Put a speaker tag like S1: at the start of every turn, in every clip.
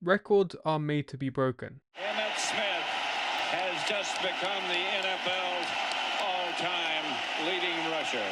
S1: Records are made to be broken.
S2: Emmitt Smith has just become the NFL's all-time leading rusher.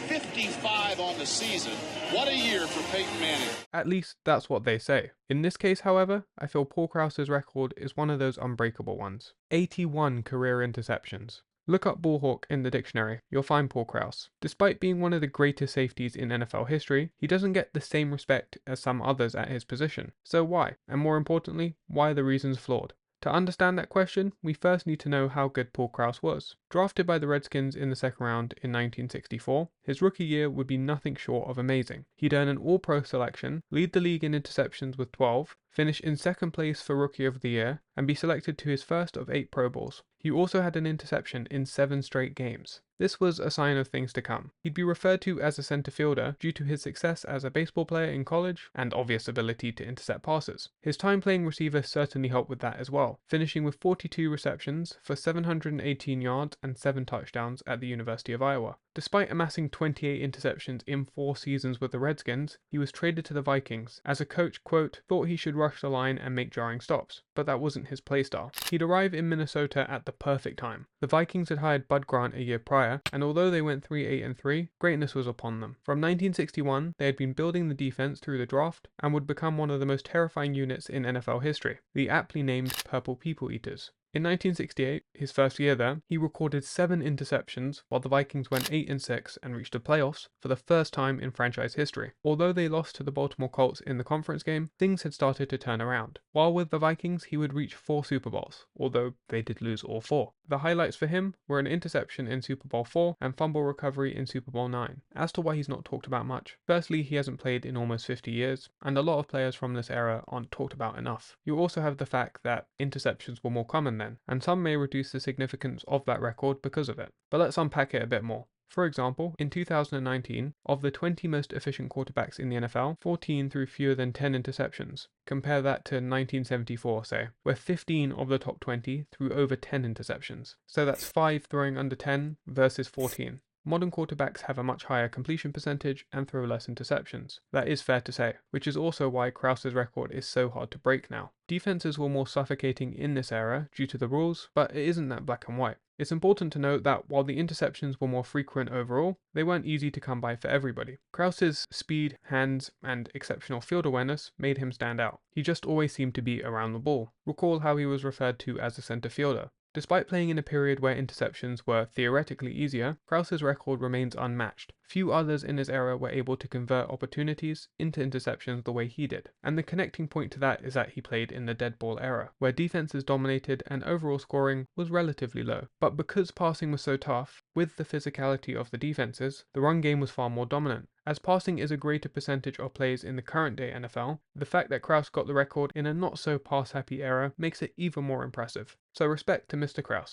S3: 55 on the season. What a year for Peyton Manning.
S1: At least that's what they say. In this case, however, I feel Paul Krause's record is one of those unbreakable ones. 81 career interceptions. Look up ballhawk in the dictionary, you'll find Paul Krause. Despite being one of the greatest safeties in NFL history, he doesn't get the same respect as some others at his position. So why? And more importantly, why are the reasons flawed? To understand that question, we first need to know how good Paul Krause was. Drafted by the Redskins in the second round in 1964, his rookie year would be nothing short of amazing. He'd earn an All-Pro selection, lead the league in interceptions with 12, finish in second place for Rookie of the Year, and be selected to his first of 8 Pro Bowls. He also had an interception in 7 straight games. This was a sign of things to come. He'd be referred to as a center fielder due to his success as a baseball player in college and obvious ability to intercept passes. His time playing receiver certainly helped with that as well, finishing with 42 receptions for 718 yards and 7 touchdowns at the University of Iowa. Despite amassing 28 interceptions in 4 seasons with the Redskins, he was traded to the Vikings, as a coach, quote, thought he should rush the line and make jarring stops, but that wasn't his playstyle. He'd arrive in Minnesota at the perfect time. The Vikings had hired Bud Grant a year prior, and although they went 3-8-3, greatness was upon them. From 1961, they had been building the defense through the draft, and would become one of the most terrifying units in NFL history, the aptly named Purple People Eaters. In 1968, his first year there, he recorded 7 interceptions while the Vikings went 8-6 and reached the playoffs for the first time in franchise history. Although they lost to the Baltimore Colts in the conference game, things had started to turn around. While with the Vikings, he would reach 4 Super Bowls, although they did lose all 4. The highlights for him were an interception in Super Bowl 4 and fumble recovery in Super Bowl 9. As to why he's not talked about much, firstly, he hasn't played in almost 50 years, and a lot of players from this era aren't talked about enough. You also have the fact that interceptions were more common then, and some may reduce the significance of that record because of it. But let's unpack it a bit more. For example, in 2019, of the 20 most efficient quarterbacks in the NFL, 14 threw fewer than 10 interceptions. Compare that to 1974, say, where 15 of the top 20 threw over 10 interceptions. So that's 5 throwing under 10 versus 14. Modern quarterbacks have a much higher completion percentage and throw less interceptions. That is fair to say, which is also why Krause's record is so hard to break now. Defenses were more suffocating in this era due to the rules, but it isn't that black and white. It's important to note that while the interceptions were more frequent overall, they weren't easy to come by for everybody. Krause's speed, hands, and exceptional field awareness made him stand out. He just always seemed to be around the ball. Recall how he was referred to as a center fielder. Despite playing in a period where interceptions were theoretically easier, Krause's record remains unmatched. Few others in his era were able to convert opportunities into interceptions the way he did. And the connecting point to that is that he played in the dead ball era, where defenses dominated and overall scoring was relatively low. But because passing was so tough, with the physicality of the defenses, the run game was far more dominant. As passing is a greater percentage of plays in the current day NFL, the fact that Krause got the record in a not so pass happy era makes it even more impressive. So respect to Mr. Krause.